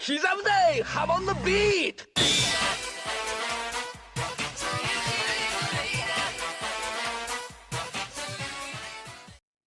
Kizamde, hop on the beat!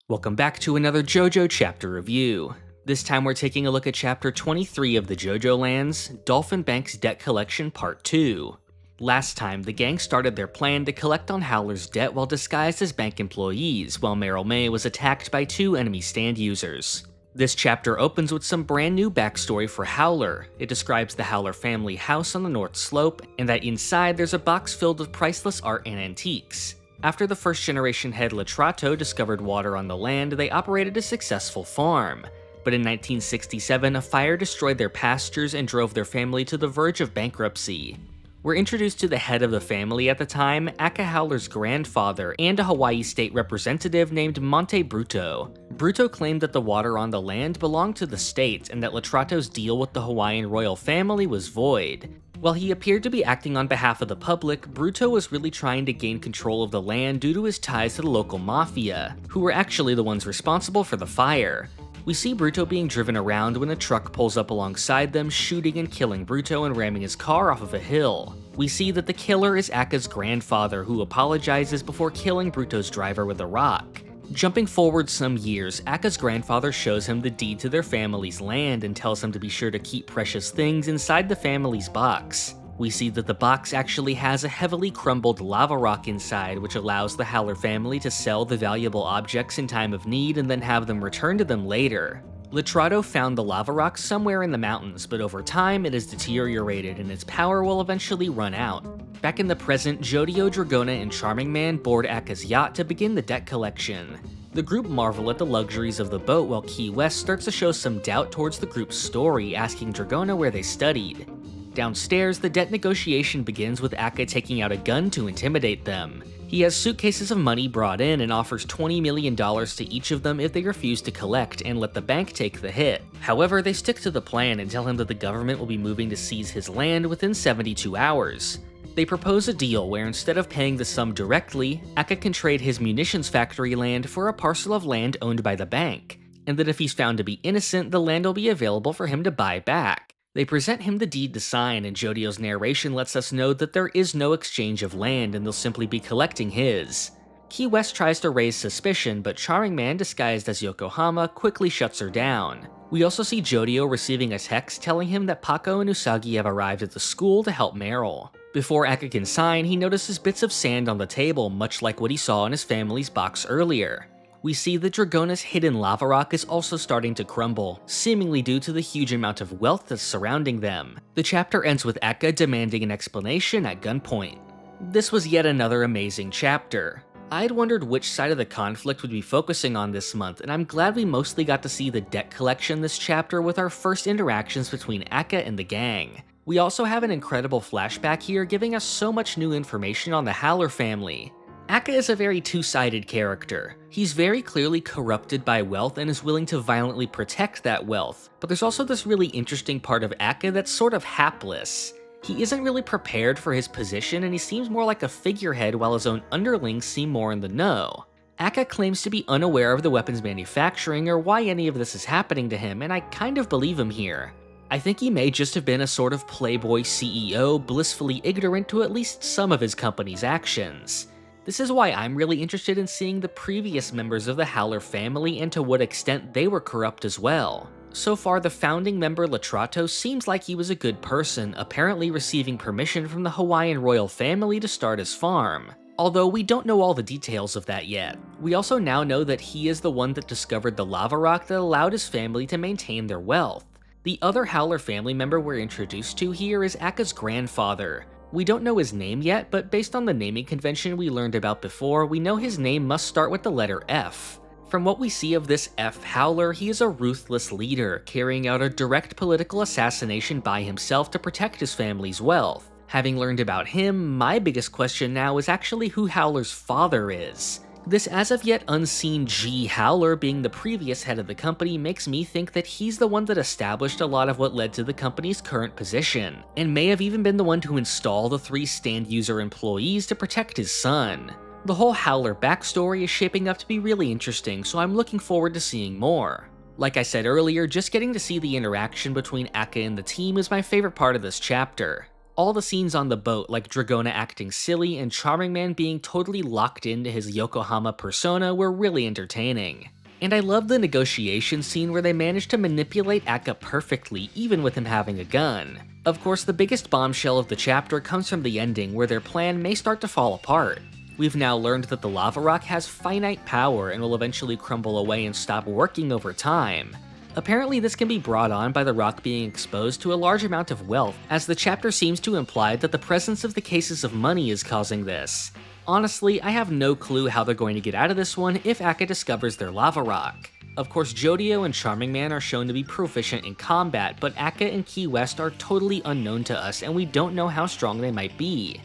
Welcome back to another JoJo chapter review. This time we're taking a look at chapter 23 of the JoJoLands, Dolphin Bank's Debt Collection Part 2. Last time, the gang started their plan to collect on Howler's debt while disguised as bank employees, while Meryl May was attacked by two enemy stand users. This chapter opens with some brand new backstory for Howler. It describes the Howler family house on the North Slope, and that inside there's a box filled with priceless art and antiques. After the first generation head Letrato discovered water on the land, they operated a successful farm. But in 1967, a fire destroyed their pastures and drove their family to the verge of bankruptcy. We're introduced to the head of the family at the time, Akka Howler's grandfather, and a Hawaii state representative named Monte Bruto. Bruto claimed that the water on the land belonged to the state and that Letrato's deal with the Hawaiian royal family was void. While he appeared to be acting on behalf of the public, Bruto was really trying to gain control of the land due to his ties to the local mafia, who were actually the ones responsible for the fire. We see Bruto being driven around when a truck pulls up alongside them, shooting and killing Bruto and ramming his car off of a hill. We see that the killer is Akka's grandfather, who apologizes before killing Bruto's driver with a rock. Jumping forward some years, Akka's grandfather shows him the deed to their family's land and tells him to be sure to keep precious things inside the family's box. We see that the box actually has a heavily crumbled lava rock inside, which allows the Howler family to sell the valuable objects in time of need and then have them returned to them later. Letrato found the lava rock somewhere in the mountains, but over time it has deteriorated and its power will eventually run out. Back in the present, Jodio, Dragona, and Charming Man board Akka's yacht to begin the debt collection. The group marvel at the luxuries of the boat while Key West starts to show some doubt towards the group's story, asking Dragona where they studied. Downstairs, the debt negotiation begins with Akka taking out a gun to intimidate them. He has suitcases of money brought in and offers $20 million to each of them if they refuse to collect and let the bank take the hit. However, they stick to the plan and tell him that the government will be moving to seize his land within 72 hours. They propose a deal where instead of paying the sum directly, Akka can trade his munitions factory land for a parcel of land owned by the bank, and that if he's found to be innocent, the land will be available for him to buy back. They present him the deed to sign, and Jodio's narration lets us know that there is no exchange of land and they'll simply be collecting his. Key West tries to raise suspicion, but Charming Man disguised as Yokohama quickly shuts her down. We also see Jodio receiving a text telling him that Paco and Usagi have arrived at the school to help Meryl. Before Akka can sign, he notices bits of sand on the table, much like what he saw in his family's box earlier. We see that Dragona's hidden lava rock is also starting to crumble, seemingly due to the huge amount of wealth that's surrounding them. The chapter ends with Akka demanding an explanation at gunpoint. This was yet another amazing chapter. I'd wondered which side of the conflict would be focusing on this month, and I'm glad we mostly got to see the debt collection this chapter with our first interactions between Akka and the gang. We also have an incredible flashback here giving us so much new information on the Howler family. Akka is a very two-sided character. He's very clearly corrupted by wealth and is willing to violently protect that wealth, but there's also this really interesting part of Akka that's sort of hapless. He isn't really prepared for his position and he seems more like a figurehead while his own underlings seem more in the know. Akka claims to be unaware of the weapons manufacturing or why any of this is happening to him, and I kind of believe him here. I think he may just have been a sort of playboy CEO blissfully ignorant to at least some of his company's actions. This is why I'm really interested in seeing the previous members of the Howler family and to what extent they were corrupt as well. So far, the founding member Letrato seems like he was a good person, apparently receiving permission from the Hawaiian royal family to start his farm. Although we don't know all the details of that yet. We also now know that he is the one that discovered the lava rock that allowed his family to maintain their wealth. The other Howler family member we're introduced to here is Akka's grandfather. We don't know his name yet, but based on the naming convention we learned about before, we know his name must start with the letter F. From what we see of this F Howler, he is a ruthless leader, carrying out a direct political assassination by himself to protect his family's wealth. Having learned about him, my biggest question now is actually who Howler's father is. This as of yet unseen G. Howler being the previous head of the company makes me think that he's the one that established a lot of what led to the company's current position, and may have even been the one to install the 3 stand user employees to protect his son. The whole Howler backstory is shaping up to be really interesting, so I'm looking forward to seeing more. Like I said earlier, just getting to see the interaction between Akka and the team is my favorite part of this chapter. All the scenes on the boat, like Dragona acting silly and Charming Man being totally locked into his Yokohama persona, were really entertaining. And I love the negotiation scene where they managed to manipulate Akka perfectly, even with him having a gun. Of course, the biggest bombshell of the chapter comes from the ending, where their plan may start to fall apart. We've now learned that the lava rock has finite power and will eventually crumble away and stop working over time. Apparently this can be brought on by the rock being exposed to a large amount of wealth, as the chapter seems to imply that the presence of the cases of money is causing this. Honestly, I have no clue how they're going to get out of this one if Akka discovers their lava rock. Of course, Jodio and Charming Man are shown to be proficient in combat, but Akka and Key West are totally unknown to us and we don't know how strong they might be.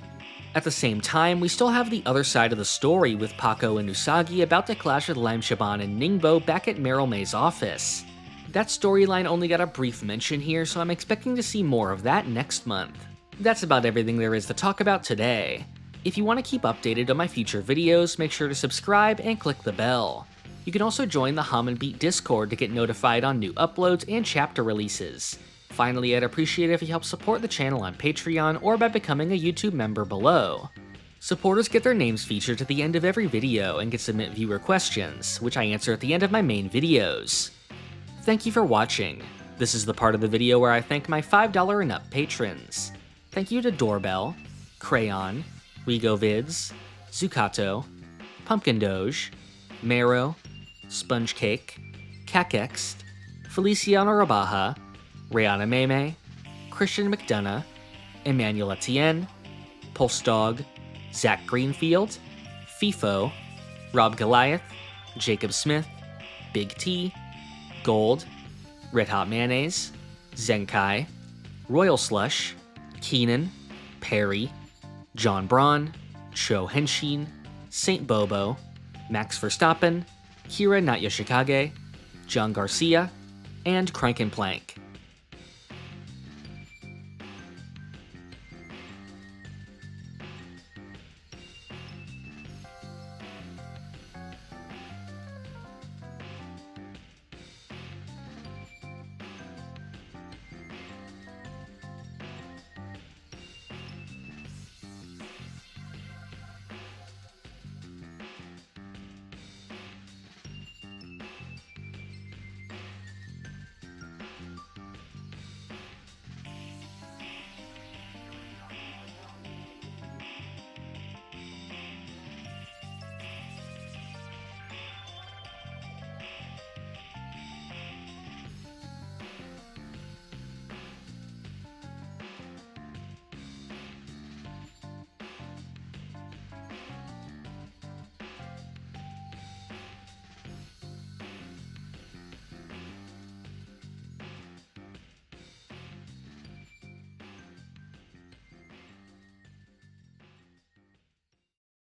At the same time, we still have the other side of the story, with Pako and Usagi about to clash with Lime Shaban and Ningbo back at Meryl May's office. That storyline only got a brief mention here, so I'm expecting to see more of that next month. That's about everything there is to talk about today. If you want to keep updated on my future videos, make sure to subscribe and click the bell. You can also join the Hum and Beat Discord to get notified on new uploads and chapter releases. Finally, I'd appreciate it if you help support the channel on Patreon or by becoming a YouTube member below. Supporters get their names featured at the end of every video and can submit viewer questions, which I answer at the end of my main videos. Thank you for watching. This is the part of the video where I thank my $5 and up patrons. Thank you to Doorbell, Crayon, Rigovids, Zucato, Pumpkin Doge, Mero, Sponge Cake, Cakext, Feliciano Rabaja, Rihanna Meme, Christian McDonough, Emmanuel Etienne, Pulse Dog, Zach Greenfield, FIFO, Rob Goliath, Jacob Smith, Big T, Gold, Red Hot Mayonnaise, Zenkai, Royal Slush, Keenan, Perry, John Braun, Cho Henshin, Saint Bobo, Max Verstappen, Kira Not Yoshikage, John Garcia, and Crank and Plank.